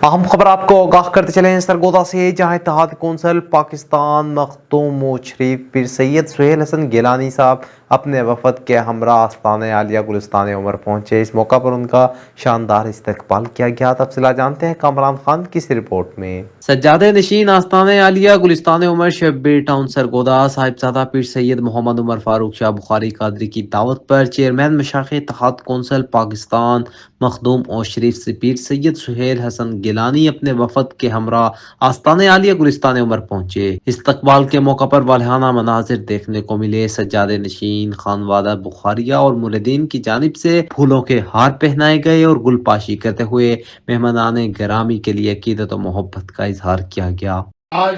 अहम खबर आपको आगाह करते चले सरगोदा से, जहां इत्तेहाद कौंसल पाकिस्तान मखदूम शरीफ पीर सैयद सुहेल हसन गिलानी साहब अपने वफद के हमरा आस्ताने आलिया गुलिस्तान उमर पहुंचे। इस मौका पर उनका शानदार इस्तकबाल किया गया। तफसीला जानते हैं कामरान खान की इस रिपोर्ट में। सज्जादे नशीन आस्ताने आलिया गुलिस्तान उमर शब्बीर टाउन सरगोदा साहिबजादा पीर सैयद मोहम्मद उमर फारूक शाह बुखारी कादरी की दावत पर चेयरमैन मशाइख इत्तेहाद कौंसल पाकिस्तान मखदूम और शरीफ से पीर सैयद सुहेल हसन गिलानी अपने वफद के हमरा आस्ताने आलिया गुलिस्तान उमर पहुंचे। इस्तकबाल के मौका पर वालहाना मनाजिर देखने को मिले। सज्जादे नशीन खानवादा बुखारिया और मुरीदीन की जानिब से फूलों के हार पहनाए गए और गुलपाशी करते हुए मेहमानाने गिरामी के लिए अकीदत और मोहब्बत का इजहार किया गया। आज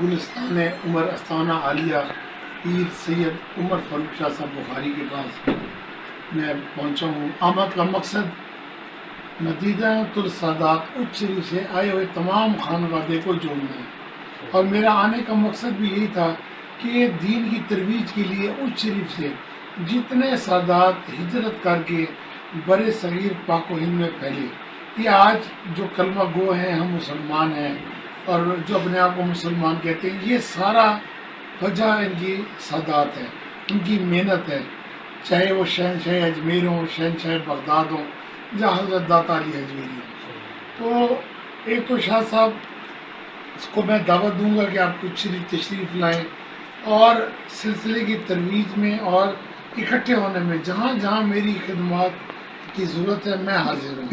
गुलिस्तान उमर आस्ताना आलिया पीर सैयद उमर फारूक शाह साहब बुखारी के पास मैं पहुंचा हूँ। आमद का मकसद मदीनातुल सादात उच्च शरीफ से आए हुए तमाम खानवादे को जोड़ना है, और मेरा आने का मकसद भी यही था कि दीन की तरवीज के लिए उच्च शरीफ से जितने सादात हिजरत करके बड़े सगीर पाक हिंद में फैले, ये आज जो कलमा गो हैं, हम मुसलमान हैं और जो अपने आप को मुसलमान कहते हैं, ये सारा वजह इनकी सादात है, इनकी मेहनत है। चाहे वो शहनशाह अजमेर हो, शहनशाह बगदाद हो, या हज़रत दाता अली हजवेरी हो। तो एक तो शाह साहब को मैं दावत दूंगा कि आप कुछ तशरीफ़ लाएँ और सिलसिले की तरवीज में और इकट्ठे होने में जहाँ जहाँ मेरी खिदमत की ज़रूरत है मैं हाजिर हूँ।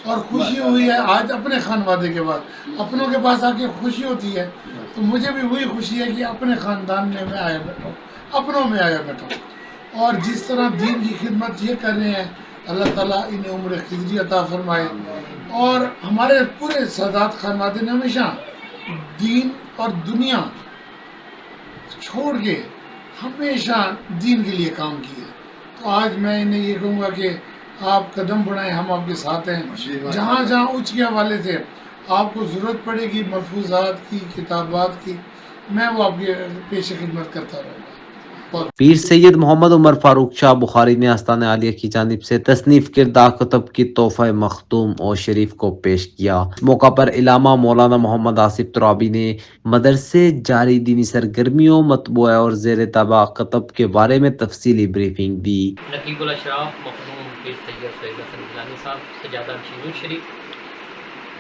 और खुशी हुई है आज अपने खानवादे के बाद अपनों के पास आके खुशी होती है, तो मुझे भी वही खुशी है कि अपने ख़ानदान में मैं आया बैठा हूँ, अपनों में आया बैठा हूँ। और जिस तरह दीन की खिदमत ये कर रहे हैं, अल्लाह ताला इन्हें उम्र खिजरी अता फरमाए। और हमारे पूरे सादात खानवादे ने हमेशा दीन और दुनिया छोड़ के हमेशा दीन के लिए काम किया। तो आज मैं इन्हें ये कहूँगा कि आप कदम बढ़ाएं, हम आपके साथ हैं। जहाँ जहाँ उच्च के हवाले से आपको ज़रूरत पड़ेगी महफूजात की, किताबात की, मैं वो आपके पेश खिदमत करता रहूँगा। पीर सैयद मोहम्मद उमर फारूक शाह बुखारी ने आस्तान आलिया की जानिब से तसनीफ किरदा कुतुब की तोहफा मखदूम और शरीफ को पेश किया। मौका पर इलामा मौलाना मोहम्मद आसिफ तुराबी ने मदरसे जारी दीनी सरगर्मियों, मतबूआ और जेर तबा कुतुब के बारे में तफसीली ब्रीफिंग दी। नकीबुल अशराफ मखदूम पीर सैयद सुहेल हसन गिलानी साहब सज्जादा नशीन शरीफ,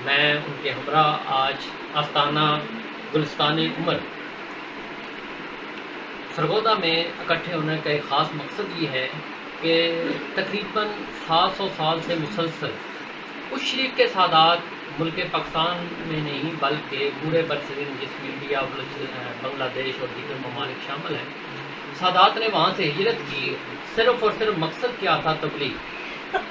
मैं उनके हमरा आज आस्ताना गुलिस्तान उमर सरगोदा में इकट्ठे होने का एक ख़ास मकसद ये है कि तकरीबन 700 साल से मुसलसल उस शरीफ के सादात मुल्क पाकिस्तान में नहीं बल्कि पूरे बरसरीन जिसमें इंडिया, बांग्लादेश और दीगर ममालिक शामिल हैं, सादात ने वहाँ से हिजरत की। सिर्फ़ और सिर्फ मकसद क्या था? तबलीग।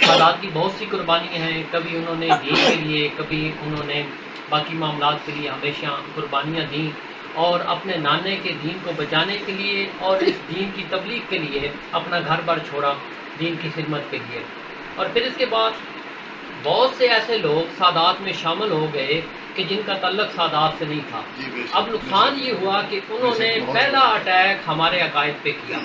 सादात की बहुत सी कुर्बानियाँ हैं, कभी उन्होंने दीन के लिए, कभी उन्होंने बाकी मामलात के लिए हमेशा कुर्बानियाँ दी और अपने नाने के दीन को बचाने के लिए और इस दीन की तबलीग के लिए अपना घर बार छोड़ा दीन की खिदमत के लिए। और फिर इसके बाद बहुत से ऐसे लोग सादात में शामिल हो गए कि जिनका तल्लक सादात से नहीं था। अब नुकसान ये हुआ कि उन्होंने पहला अटैक हमारे अकायद पे किया,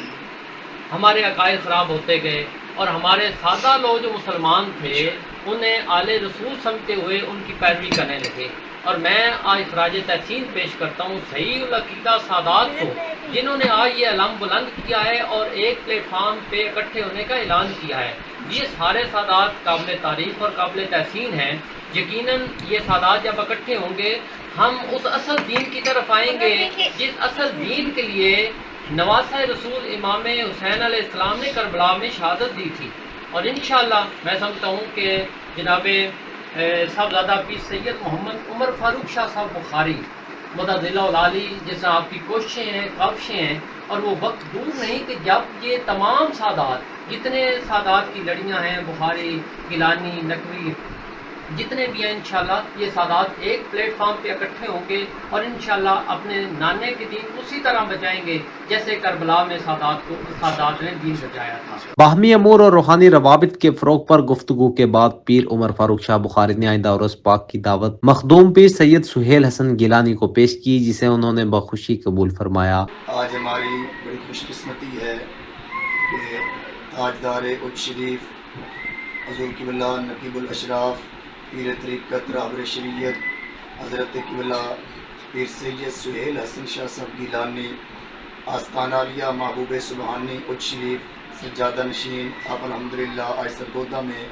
हमारे अकायद ख़राब होते गए और हमारे सादा लोग जो मुसलमान थे उन्हें आले रसूल समझते हुए उनकी पैरवी करने लगे। और मैं आज खराज तहसीन पेश करता हूँ सही उल अकीदा सादात को, जिन्होंने आज ये अलम बुलंद किया है और एक प्लेटफार्म पे इकट्ठे होने का ऐलान किया है। ये सारे सादात काबिल तारीफ़ और काबिल तहसीन हैं। यकीनन ये सादात जब इकट्ठे होंगे हम उस असल दीन की तरफ आएंगे जिस असल दीन के लिए नवासा रसूल इमाम हुसैन अलैहिस्सलाम ने करबला में शहादत दी थी। और इंशाअल्लाह मैं समझता हूँ कि जनाब साहबजादा पीर सैयद मोहम्मद उमर फारूक शाह साहब बुखारी मुतज़िलाली जैसा आपकी कोशिशें हैं, काविशें हैं, और वो वक्त दूर नहीं कि जब ये तमाम सादात, जितने सादात की लड़ियाँ हैं, बुखारी, गिलानी, नकवी, जितने भी हैं, इंशाल्लाह ये सादात एक प्लेटफार्म पे इकट्ठे होंगे और इंशाल्लाह अपने नाने के दीन उसी तरह बचाएंगे जैसे करबला में सादात ने दीन बचाया था। बाहमी अमूर और रूहानी रवाबित के फ़रोग़ पर गुफ्तगू के बाद पीर उमर फारूक शाह बुखारी ने आइंदा उर्स पाक की दावत मखदूम पीर सैयद सुहेल हसन गिलानी को पेश की, जिसे उन्होंने बखुशी कबूल फरमाया। आज हमारी बड़ी खुशकिस्मती है कि ताजदार उच्च शरीफ हज़ूर क़िबला नकीबुल अशराफ پیر طریقت رہبر شریعت حضرت قبلہ پیر سید سہیل حسن شاہ صاحب گیلانی آستانہ عالیہ محبوب سبحانی اچ شریف سجادہ نشین آپ الحمدللہ آج سرگودہ میں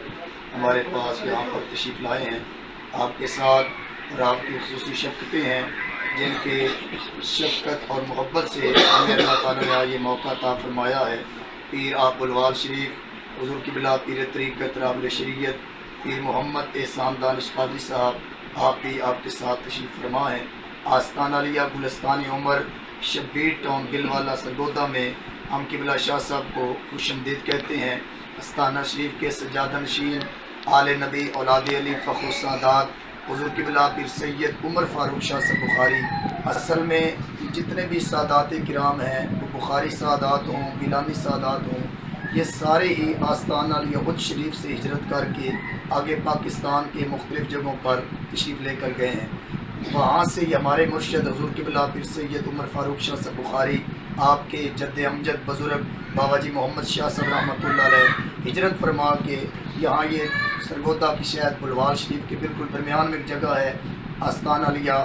ہمارے پاس یہاں پر تشریف لائے ہیں. آپ کے ساتھ اور آپ کی خصوصی شفقتیں ہیں جن کے شفقت اور محبت سے ہمیں اللہ تعالیٰ نے یہ موقع عطا فرمایا ہے. پیر آپ بلوال شریف حضور قبلہ پیر طریقت رہبر شریعت پیر محمد احسان دانش قادری صاحب آپ بھی آپ کے ساتھ تشریف فرما ہیں. آستانہ عالیہ گلستان عمر شبیر ٹاؤن گلوالا سرگودہ میں ہم قبلہ شاہ صاحب کو خوش آمدید کہتے ہیں. آستانہ شریف کے سجادہ نشین آل نبی اولاد علی فخر السادات حضور قبلہ پیر سید عمر فاروق شاہ صاحب بخاری. اصل میں جتنے بھی سادات کرام ہیں وہ بخاری سادات ہوں گیلانی سادات ہوں یہ سارے ہی آستانہ علیہ اچ شریف سے ہجرت کر کے آگے پاکستان کے مختلف جگہوں پر تشریف لے کر گئے ہیں. وہاں سے یہ ہمارے مرشد حضور قبلہ پیر سید عمر فاروق شاہ صاحب بخاری آپ کے جد امجد بزرگ بابا جی محمد شاہ صاحب رحمۃ اللہ علیہ ہجرت فرما کے یہاں یہ سرگودہ کی شہد بلوال شریف کے بالکل درمیان میں ایک جگہ ہے آستانہ عالیہ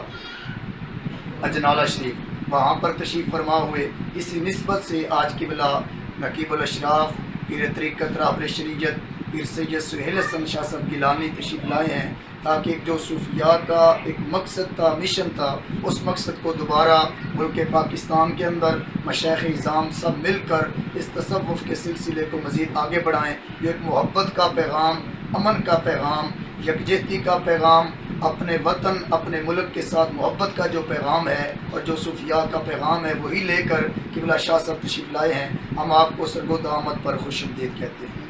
اجنالہ شریف وہاں پر تشریف فرما ہوئے. اسی نسبت سے آج قبلہ نقیب الاشراف پیر طریقت رہبر شریعت پیر سید سہیل حسن شاہ صاحب گیلانی تشریف لائے ہیں تاکہ ایک جو صوفیاء کا ایک مقصد تھا مشن تھا اس مقصد کو دوبارہ ملک پاکستان کے اندر مشائخ اعظام سب مل کر اس تصوف کے سلسلے کو مزید آگے بڑھائیں. یہ ایک محبت کا پیغام امن کا پیغام یکجہتی کا پیغام اپنے وطن اپنے ملک کے ساتھ محبت کا جو پیغام ہے اور جو صوفیاء کا پیغام ہے وہی لے کر قبلہ شاہ صاحب تشریف لائے ہیں. ہم آپ کو سرگودہ آمد پر خوش آمدید کہتے ہیں.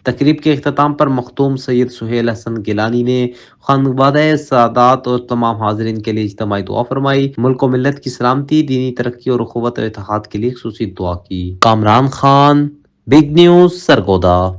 تقریب کے اختتام پر مختوم سید سہیل حسن گیلانی نے خانوادہ سادات اور تمام حاضرین کے لیے اجتماعی دعا فرمائی. ملک و ملت کی سلامتی دینی ترقی اور اخوت و اتحاد کے لیے خصوصی دعا کی. Kamran Khan, big news, Sargodha.